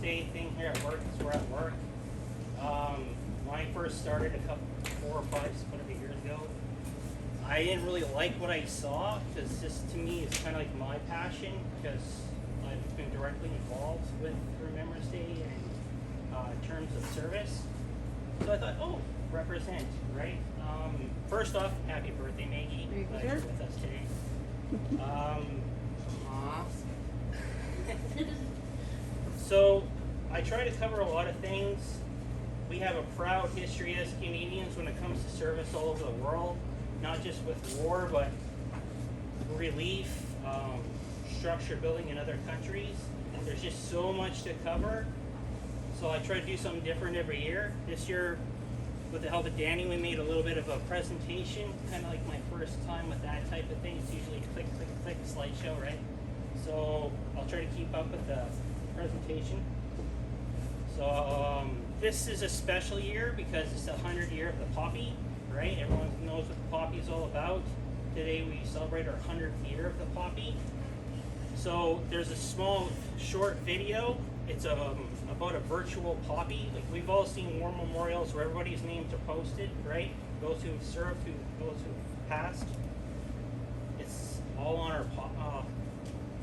Day thing here at work, because we're at work. When I first started 4 or 5, whatever years ago, I didn't really like what I saw, because this to me is kind of like my passion, because I've been directly involved with Remembrance Day and terms of service. So I thought, oh, represent, right? First off, happy birthday, Maggie. Glad you're with us today. So I try to cover a lot of things. We have a proud history as Canadians when it comes to service all over the world, not just with war, but relief, structure building in other countries. There's just so much to cover. So I try to do something different every year. This year, with the help of Danny, we made a little bit of a presentation, kind of like my first time with that type of thing. It's usually click, click, click, slideshow, right? So I'll try to keep up with the presentation. So this is a special year because it's the 100th year of the poppy, right? Everyone knows what the poppy is all about. Today we celebrate our 100th year of the poppy. So there's a small, short video. It's about a virtual poppy. Like we've all seen war memorials where everybody's names are posted, right? Those who've served, those who've passed. It's all on our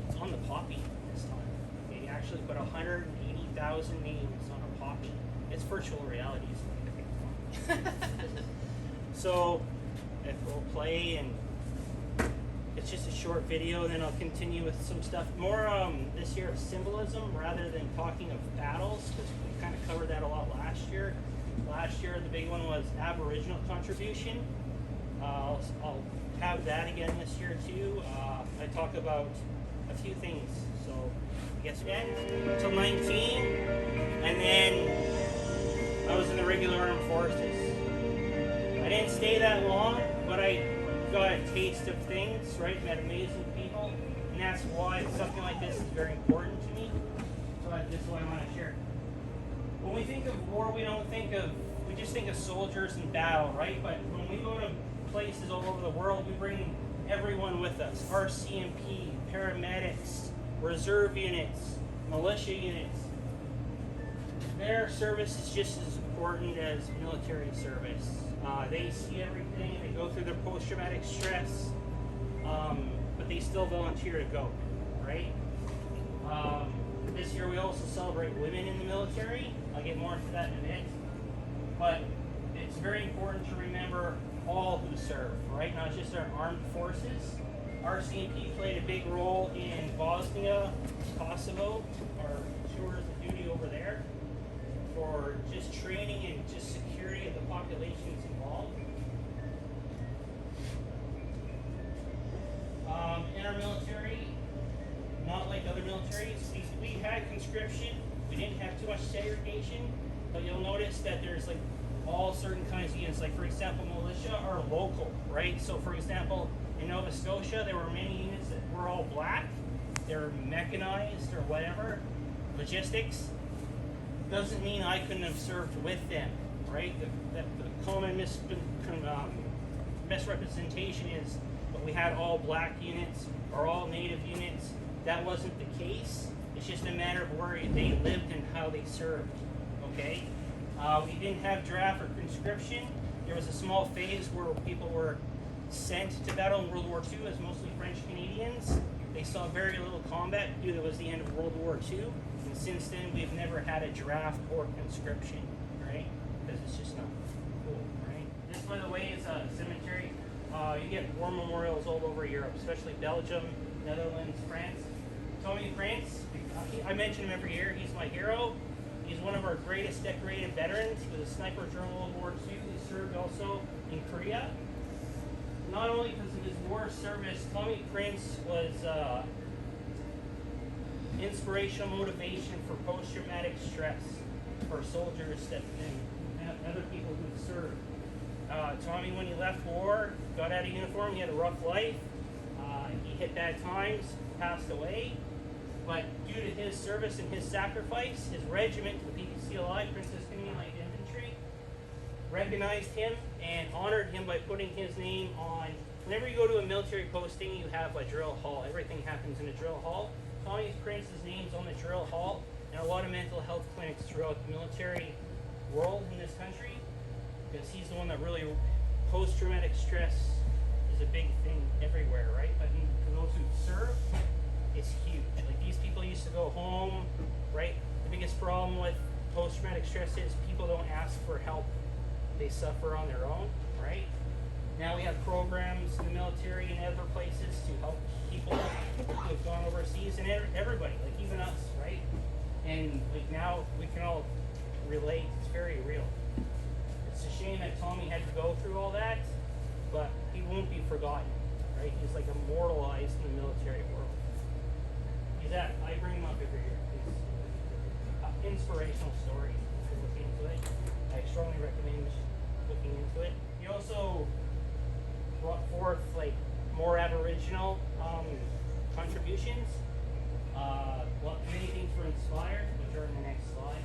it's on the poppy this time. They actually put 180,000 names on a poppy. It's virtual reality, so so if we'll play, and it's just a short video, then I'll continue with some stuff more this year of symbolism rather than talking of battles, because we kind of covered that a lot last year. Last year the big one was Aboriginal contribution. I'll have that again this year too. I talk about a few things. So I guess again until 19, and then I was in the regular armed forces. I didn't stay that long, but I got a taste of things, right? Met amazing people, and that's why something like this is very important to me. So this is what I want to share. When we think of war, we just think of soldiers and battle, right? But when we go to places all over the world, we bring everyone with us. RCMP, paramedics, reserve units, militia units. Their service is just as important as military service. They see everything, they go through their post-traumatic stress, but they still volunteer to go, right? This year we also celebrate women in the military. I'll get more into that in a minute. But it's very important to remember all who serve, right? Not just our armed forces. RCMP played a big role in Bosnia, Kosovo, our tours of duty over there, for just training and just security of the populations involved. In our military, not like other militaries, we had conscription. We didn't have too much segregation, but you'll notice that there's like all certain kinds of units. Like for example, militia are local, right? So for example, in Nova Scotia, there were many units that were all black. They're mechanized or whatever. Logistics doesn't mean I couldn't have served with them, right? The common misrepresentation is that we had all black units or all native units. That wasn't the case. It's just a matter of where they lived and how they served, okay? We didn't have draft or conscription. There was a small phase where people were sent to battle in World War II as mostly French Canadians. They saw very little combat due to it was the end of World War II. And since then, we've never had a draft or conscription, right? Because it's just not cool, right? This, by the way, is a cemetery. You get war memorials all over Europe, especially Belgium, Netherlands, France. Tony Prince, I mention him every year. He's my hero. He's one of our greatest decorated veterans. He was a sniper during World War II. He served also in Korea. Not only because of his war service, Tommy Prince was inspirational motivation for post-traumatic stress for soldiers and other people who've served. Tommy, when he left war, got out of uniform, he had a rough life. He hit bad times, passed away. But due to his service and his sacrifice, his regiment, the PCLI, Princess Canadian Light Infantry, recognized him and honored him by putting his name on. Whenever you go to a military posting, you have a drill hall. Everything happens in a drill hall. Tommy Prince's name's on the drill hall. and a lot of mental health clinics throughout the military world in this country, because he's the one that really, post-traumatic stress is a big thing everywhere, right? But for those who serve, it's huge. Like, these people used to go home, right? The biggest problem with post-traumatic stress is people don't ask for help. They suffer on their own, right? Now we have programs in the military and other places to help people who have gone overseas, and everybody, like even us, right? And like now we can all relate. It's very real. It's a shame that Tommy had to go through all that, but he won't be forgotten, right? He's like immortalized in the military world. I bring him up every year. He's an inspirational story. If you're looking into it, I strongly recommend looking into it. He also brought forth like more Aboriginal contributions. Many things were inspired, which are in the next slide.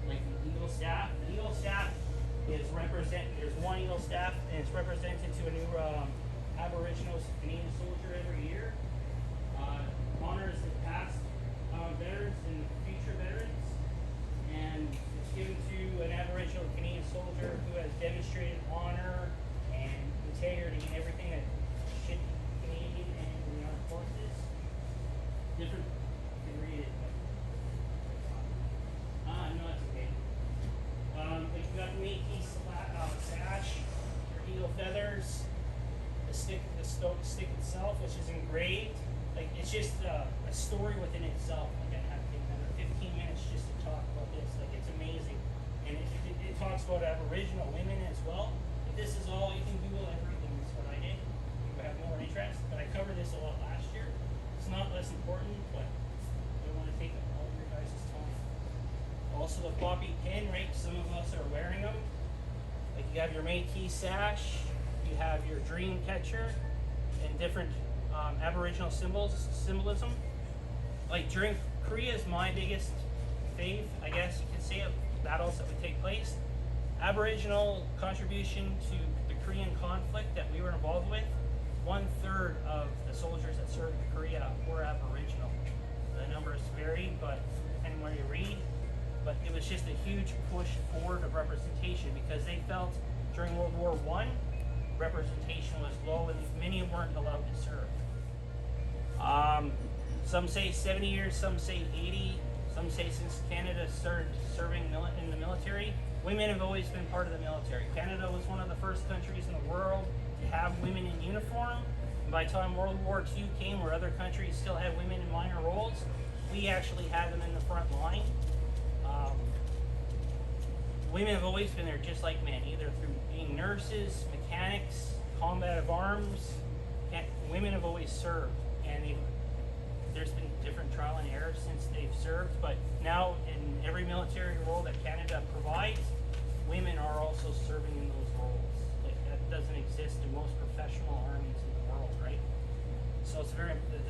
Like the eagle staff. The eagle staff is there's one eagle staff, and it's represented to a new Aboriginal Canadian soldier every year. Honors the past veterans and future veterans, and it's given to an Aboriginal Canadian soldier who has demonstrated honor and integrity in everything that should be Canadian and in the armed forces. Different, you can read it. No, it's okay. Like you got the Métis sash, your eagle feathers, the stick itself, which is engraved. Like, it's just a story within itself. Like, I have to take another 15 minutes just to talk about this. Like, it's amazing. And it talks about Aboriginal women as well. But this is all, you can Google everything. That's what I did. If you have more interest. But I covered this a lot last year. It's not less important, but I don't want to take up all of your guys' time. Also, the poppy pin, right? Some of us are wearing them. Like, you have your Métis sash, you have your dream catcher, and different Aboriginal symbolism. Like during Korea is my biggest fave, I guess you could say, of battles that would take place. Aboriginal contribution to the Korean conflict that we were involved with, 1/3 of the soldiers that served in Korea were Aboriginal. The numbers vary, but depending where you read. But it was just a huge push forward of representation, because they felt during World War I, representation was low and many weren't allowed to serve. Some say 70 years, some say 80, some say since Canada started serving in the military. Women have always been part of the military. Canada was one of the first countries in the world to have women in uniform. And by the time World War II came, where other countries still had women in minor roles, we actually had them in the front line. Women have always been there just like men, either through being nurses, mechanics, combat of arms. Women have always served, and there's been different trial and error since they've served, but now in every military role that Canada provides, women are also serving in those roles. Like, that doesn't exist in most professional armies in the world, right? So it's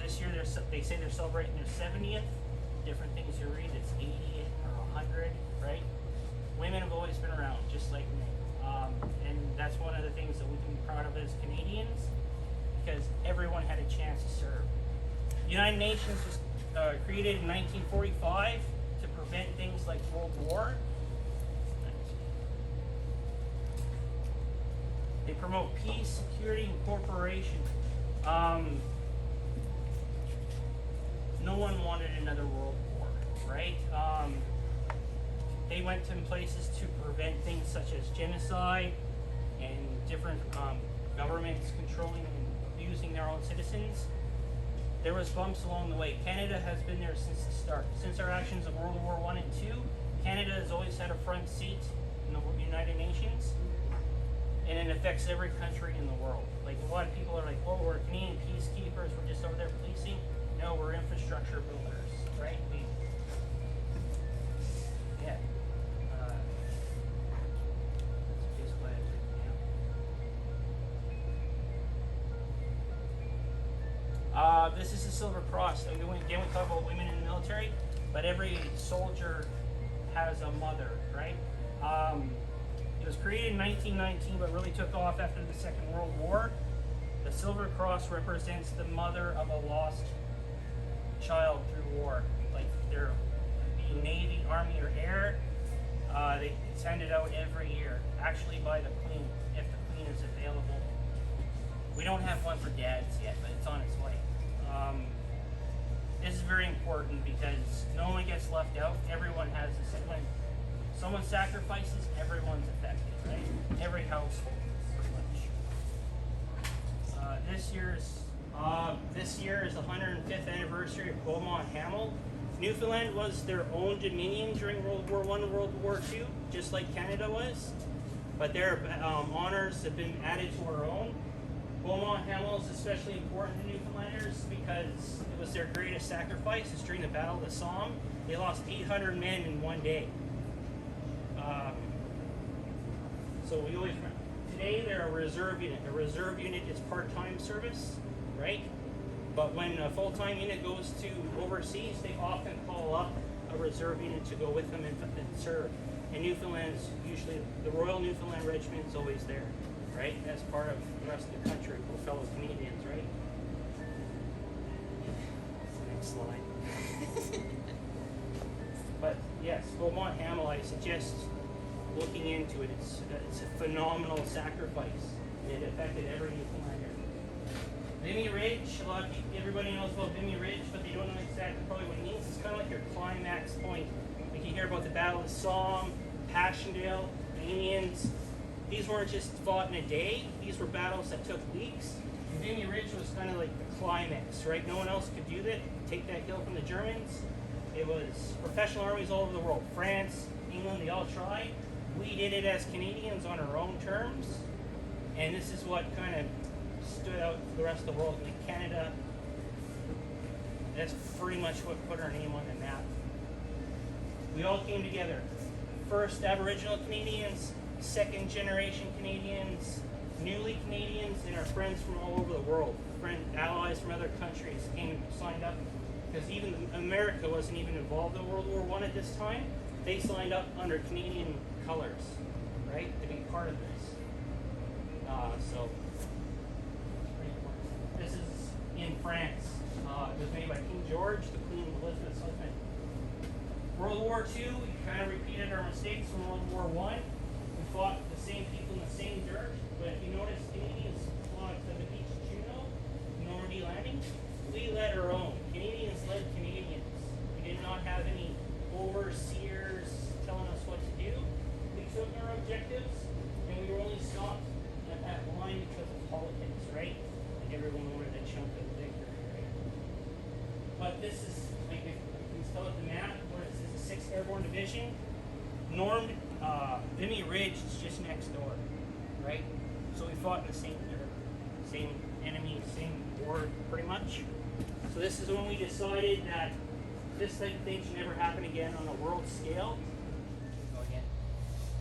this year they say they're celebrating their 70th. Different things you read, it's 80 or 100, right? Women have always been around, just like men. And that's one of the things that we can be proud of as Canadians, because everyone had a chance to serve. The United Nations was created in 1945 to prevent things like World War. They promote peace, security, and cooperation. No one wanted another world war, right? They went to places to prevent things such as genocide and different governments controlling and abusing their own citizens. There was bumps along the way. Canada has been there since the start. Since our actions of World War I and II, Canada has always had a front seat in the United Nations, and it affects every country in the world. Like, a lot of people are like, "Oh, we're Canadian peacekeepers. We're just over there policing." No, we're infrastructure builders, right? Yeah. Just what it is, yeah. This is the Silver Cross. Again, we talk about women in the military, but every soldier has a mother, right? It was created in 1919, but really took off after the Second World War. The Silver Cross represents the mother of a lost child through war. Like, Navy, Army, or Air. They send it out every year, actually by the Queen, if the Queen is available. We don't have one for dads yet, but it's on its way. This is very important because no one gets left out. Everyone has this. When someone sacrifices, everyone's affected, right? Every household, pretty much. This year is the 105th anniversary of Beaumont Hamel. Newfoundland was their own dominion during World War I and World War II, just like Canada was. But their honors have been added to our own. Beaumont Hamel is especially important to Newfoundlanders because it was their greatest sacrifice. It's during the Battle of the Somme. They lost 800 men in one day. So we always remember. Today they're a reserve unit. A reserve unit is part-time service, right? But when a full-time unit goes to overseas, they often call up a reserve unit to go with them and serve. And Newfoundland's usually, the Royal Newfoundland Regiment is always there, right? As part of the rest of the country, for fellow Canadians, right? Next slide. But yes, Beaumont Hamel, I suggest looking into it. It's a phenomenal sacrifice. It affected every Newfoundlander. Vimy Ridge, everybody knows about Vimy Ridge, but they don't know exactly probably what it means. It's kind of like your climax point. Like you hear about the Battle of the Somme, Passchendaele, the Indians. These weren't just fought in a day. These were battles that took weeks. And Vimy Ridge was kind of like the climax, right? No one else could do that. Take that hill from the Germans. It was professional armies all over the world. France, England, they all tried. We did it as Canadians on our own terms. And this is what kind of stood out for the rest of the world. Like Canada, that's pretty much what put our name on the map. We all came together. First Aboriginal Canadians, second generation Canadians, newly Canadians, and our friends from all over the world. Allies from other countries came, signed up, because even America wasn't even involved in World War I at this time. They signed up under Canadian colors, right, to be part of this. So this is in France. It was made by King George, the Queen Elizabeth's husband. World War II, we kind of repeated our mistakes from World War I. We fought the same people in the same dirt, but if you notice, Canadians fought at the beach of Juno, Normandy landing. We led our own. Canadians led Canadians. We did not have any overseers telling us what to do. We took our objectives, and we were only stopped at that line because of politics, right? Like everyone wanted a chunk of victory, right? But this is, like, if you can tell at the map, what is this, the 6th Airborne Division? Vimy Ridge is just next door, right? So we fought in the same enemy, same war, pretty much. So this is when we decided that this type of thing should never happen again on a world scale. Go again.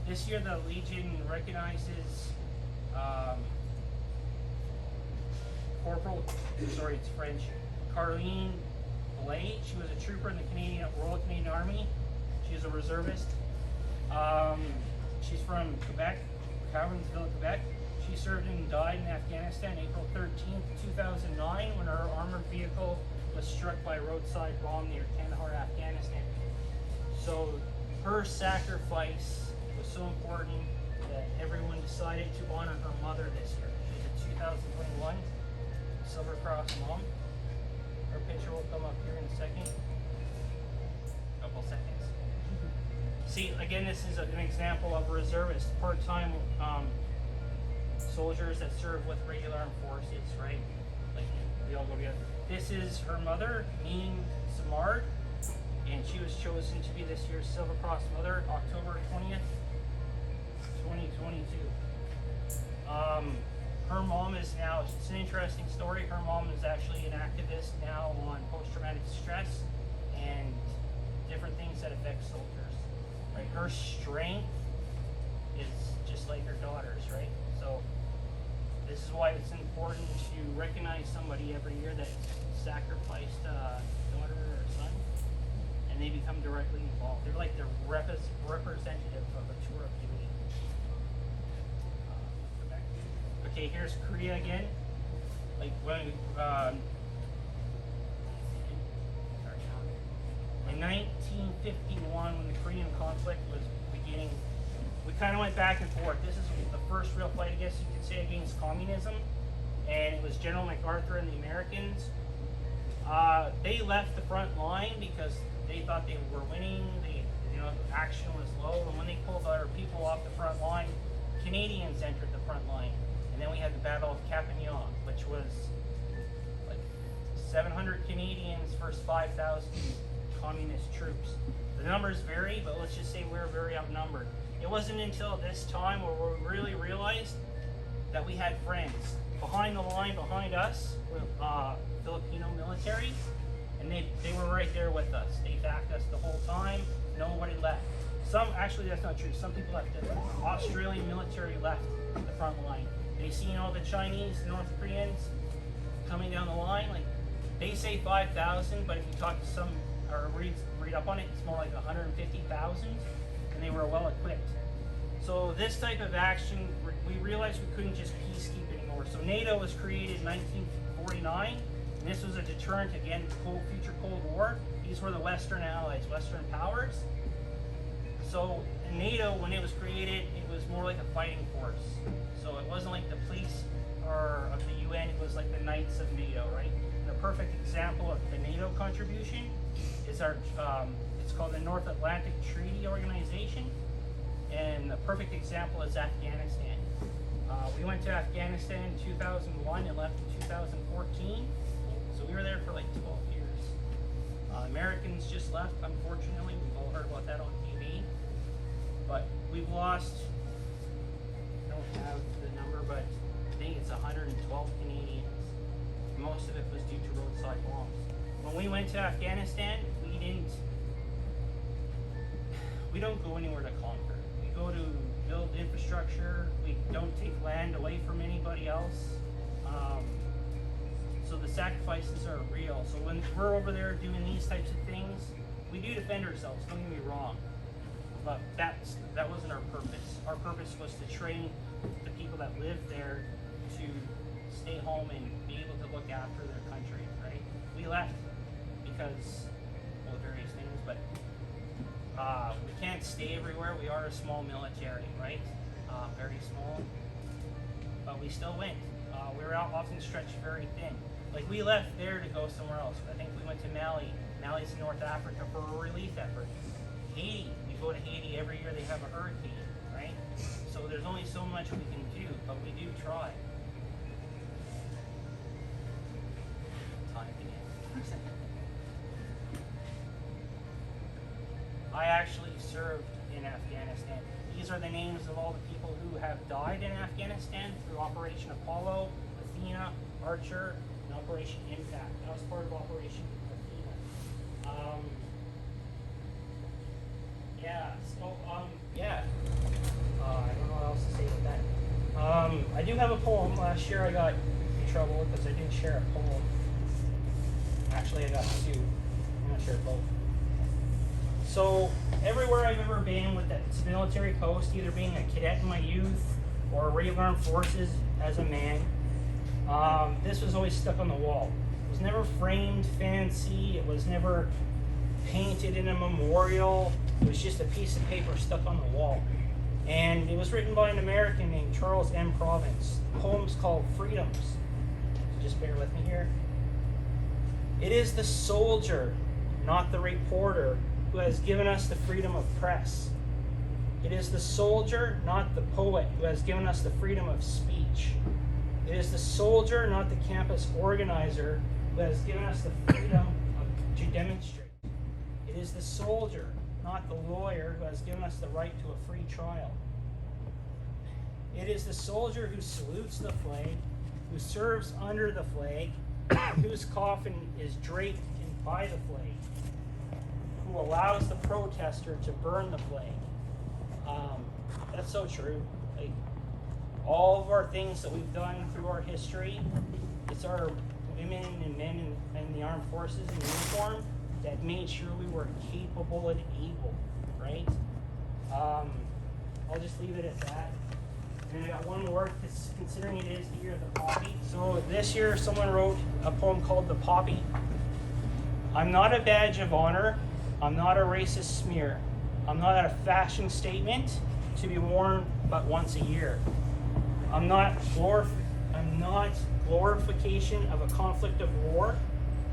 This year the Legion recognizes it's French, Carleen Blade. She was a trooper in the Royal Canadian Army. She was a reservist. She's from Quebec, Cowansville, Quebec. She served and died in Afghanistan April 13th, 2009, when her armored vehicle was struck by a roadside bomb near Kandahar, Afghanistan. So her sacrifice was so important that everyone decided to honor her mother this year. She's a 2021 Silver Cross mom. Her picture will come up here in a second. Couple seconds. See, again, this is an example of reservists, part-time soldiers that serve with regular armed forces, right? Like, we all go together. This is her mother, Neen Samard, and she was chosen to be this year's Silver Cross Mother, October 20th, 2022. Her mom is now, it's an interesting story, her mom is actually an activist now on post-traumatic stress and different things that affect soldiers, right? Her strength is just like her daughter's, right? So this is why it's important to recognize somebody every year that sacrificed a daughter or son, and they become directly involved. They're like the representative of a tour of duty. Okay, here's Korea again. Like when In 1951, when the Korean conflict was beginning, we kind of went back and forth. This is the first real fight, I guess you could say, against communism, and it was General MacArthur and the Americans. They left the front line because they thought they were winning. The action was low, and when they pulled our people off the front line, Canadians entered the front line, and then we had the Battle of Capignon, which was like 700 Canadians versus 5,000 communist troops. The numbers vary, but let's just say we're very outnumbered. It wasn't until this time where we really realized that we had friends. Behind the line, behind us, were Filipino military, and they were right there with us. They backed us the whole time. Nobody left. Actually, that's not true. Some people left. The Australian military left the front line. They seen all the Chinese, North Koreans coming down the line. Like, they say 5,000, but if you talk to some or read up on it, it's more like 150,000, and they were well equipped. So this type of action, we realized we couldn't just peacekeep anymore. So NATO was created in 1949, and this was a deterrent against future Cold War. These were the Western allies, Western powers. So NATO, when it was created, it was more like a fighting force. So it wasn't like the police or of the UN, it was like the Knights of NATO, right? And a perfect example of the NATO contribution is it's called the North Atlantic Treaty Organization. And the perfect example is Afghanistan. We went to Afghanistan in 2001 and left in 2014. So we were there for like 12 years. Americans just left, unfortunately. We've all heard about that on TV. But we've lost, I don't have the number, but I think it's 112 Canadians. Most of it was due to roadside bombs. When we went to Afghanistan, we don't go anywhere to conquer. We go to build infrastructure. We don't take land away from anybody else. So the sacrifices are real. So when we're over there doing these types of things, we do defend ourselves, don't get me wrong. But that wasn't our purpose. Our purpose was to train the people that live there to stay home and be able to look after their country, right? We left because of various things, but we can't stay everywhere. We are a small military, right? Very small, but we still went. We were often stretched very thin. Like, we left there to go somewhere else. I think we went to Mali. Mali's in North Africa for a relief effort. Haiti, we go to Haiti every year. They have a hurricane, right? So there's only so much we can do, but we do try. I actually served in Afghanistan. These are the names of all the people who have died in Afghanistan through Operation Apollo, Athena, Archer, and Operation Impact. That was part of Operation Athena. I don't know what else to say about that. I do have a poem. Last year I got in trouble because I didn't share a poem. Actually, I got two. I'm not sure both. So everywhere I've ever been with that military post, either being a cadet in my youth or regular armed forces as a man, this was always stuck on the wall. It was never framed fancy. It was never painted in a memorial. It was just a piece of paper stuck on the wall. And it was written by an American named Charles M. Province. The poem's called Freedoms. So just bear with me here. It is the soldier, not the reporter, who has given us the freedom of press. It is the soldier, not the poet, who has given us the freedom of speech. It is the soldier, not the campus organizer, who has given us the freedom to demonstrate. It is the soldier, not the lawyer, who has given us the right to a free trial. It is the soldier who salutes the flag, who serves under the flag, whose coffin is draped by the flag, who allows the protester to burn the flag. That's so true. Like, all of our things that we've done through our history, it's our women and men in the armed forces in uniform that made sure we were capable and able, right? I'll just leave it at that. And I got one more, considering it is the year of the poppy. So this year someone wrote a poem called The Poppy. I'm not a badge of honor, I'm not a racist smear. I'm not a fashion statement to be worn but once a year. I'm not glorification of a conflict of war.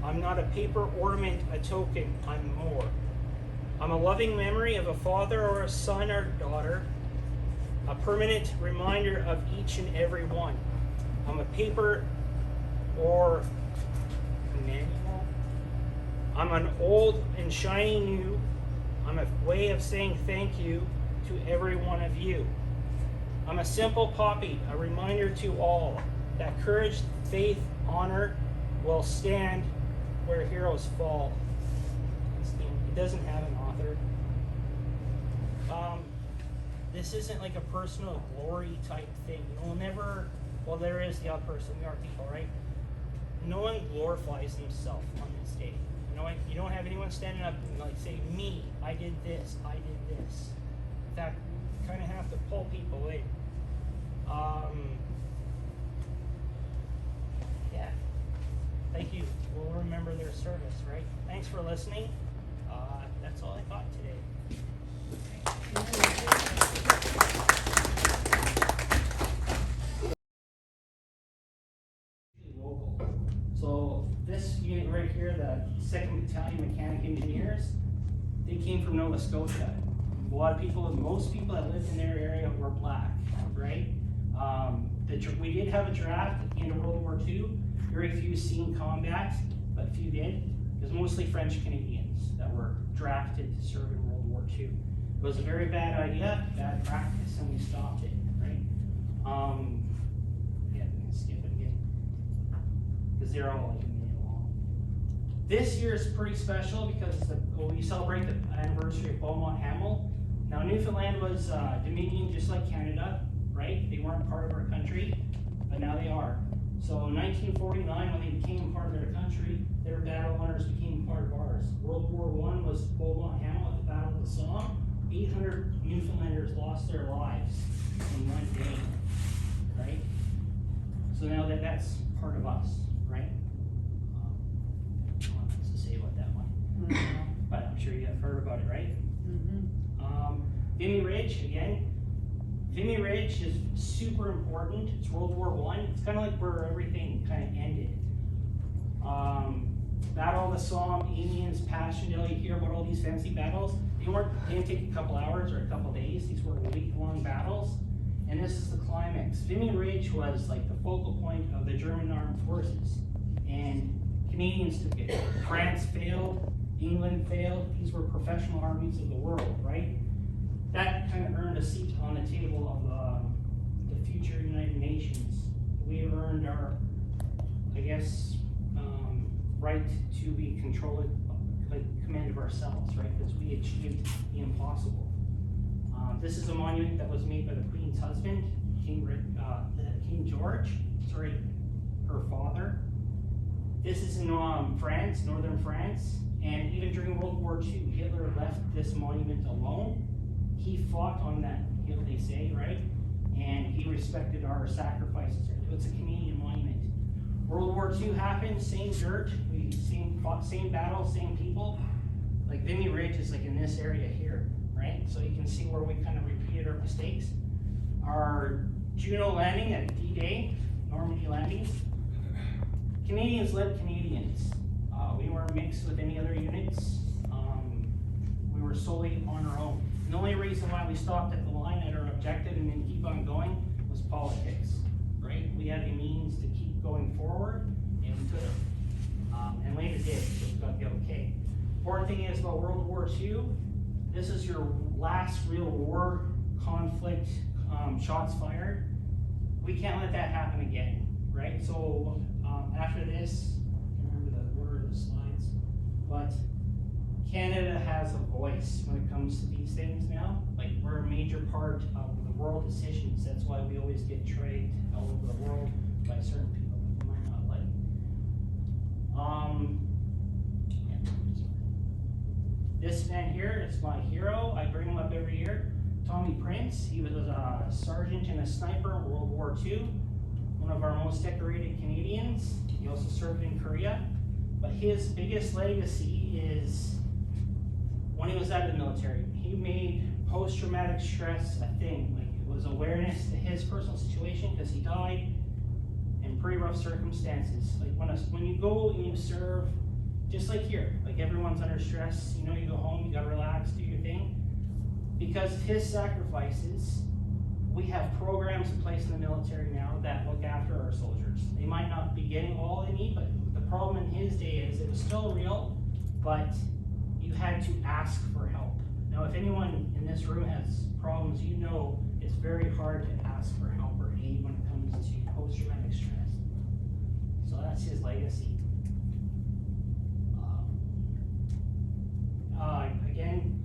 I'm not a paper ornament, a token. I'm more. I'm a loving memory of a father or a son or daughter, a permanent reminder of each and every one. I'm a paper or manual. I'm an old and shiny new. I'm a way of saying thank you to every one of you. I'm a simple poppy, a reminder to all that courage, faith, honor will stand where heroes fall. It doesn't have an author. This isn't like a personal glory type thing. Well, there is the odd person, we are people, right? No one glorifies himself on this day. You don't have anyone standing up and like say, me, I did this, I did this. In fact, you kind of have to pull people in. Yeah. Thank you. We'll remember their service, right? Thanks for listening. That's all I got today. Local. So this unit right here, the 2nd Battalion Mechanic Engineers, they came from Nova Scotia. Most people that lived in their area were black, right? We did have a draft at the end of World War II. Very few seen combat, but few did. It was mostly French Canadians that were drafted to serve in World War II. It was a very bad idea, bad practice, and we stopped it, right? Yeah, we can skip it again. Because they're all like a minute long. This year is pretty special because we celebrate the anniversary of Beaumont Hamel. Now, Newfoundland was Dominion just like Canada, right? They weren't part of our country, but now they are. So in 1949, when they became part of their country, their battle honors became part of ours. World War I was Beaumont Hamel at the Battle of the Somme. 800 Newfoundlanders lost their lives in one day, right? So now that's part of us, right? I don't know what else to say about that one. But I'm sure you have heard about it, right? Vimy Ridge, again. Vimy Ridge is super important. It's World War I. It's kind of like where everything kind of ended. Battle of the Somme, Amiens, Passchendaele, you hear about all these fancy battles. They didn't take a couple hours or a couple days. These were week-long battles. And this is the climax. Vimy Ridge was like the focal point of the German armed forces. And Canadians took it. France failed, England failed. These were professional armies of the world, right? That kind of earned a seat on the table of the future United Nations. We earned our, I guess, right to be controlled, like command of ourselves, right? Because we achieved the impossible. This is a monument that was made by the Queen's husband, King George, her father. This is in France, northern France, and even during World War II, Hitler left this monument alone. He fought on that hill, they say, right? And he respected our sacrifices. It's a Canadian monument. World War II happened, same dirt, same battle, same people. Like Vimy Ridge is like in this area here, right? So you can see where we kind of repeated our mistakes. Our Juno landing at D-Day, Normandy landing. Canadians led Canadians. We weren't mixed with any other units. We were solely on our own. And the only reason why we stopped at the line at our objective and then keep on going was politics, right? We had the means to keep going forward, and we could have. And later did, so we got the okay. Important thing is about World War II, this is your last real war conflict, shots fired. We can't let that happen again, right? So after this, I can't remember the order of the slides, but Canada has a voice when it comes to these things now. Like, we're a major part of the world decisions. That's why we always get trained all over the world by certain people that we might not like. This man here is my hero. I bring him up every year. Tommy Prince. He was a sergeant and a sniper in World War II. One of our most decorated Canadians. He also served in Korea. But his biggest legacy is when he was out of the military, he made post-traumatic stress a thing. Like, it was awareness to his personal situation, because he died in pretty rough circumstances. Like, when you go and you serve, just like here, like everyone's under stress, you know, you go home, you gotta relax, do your thing. Because of his sacrifices, we have programs in place in the military now that look after our soldiers. They might not be getting all they need, but the problem in his day is it was still real, but you had to ask for help. Now, if anyone in this room has problems, you know it's very hard to ask for help or aid when it comes to post-traumatic stress. So that's his legacy. Again,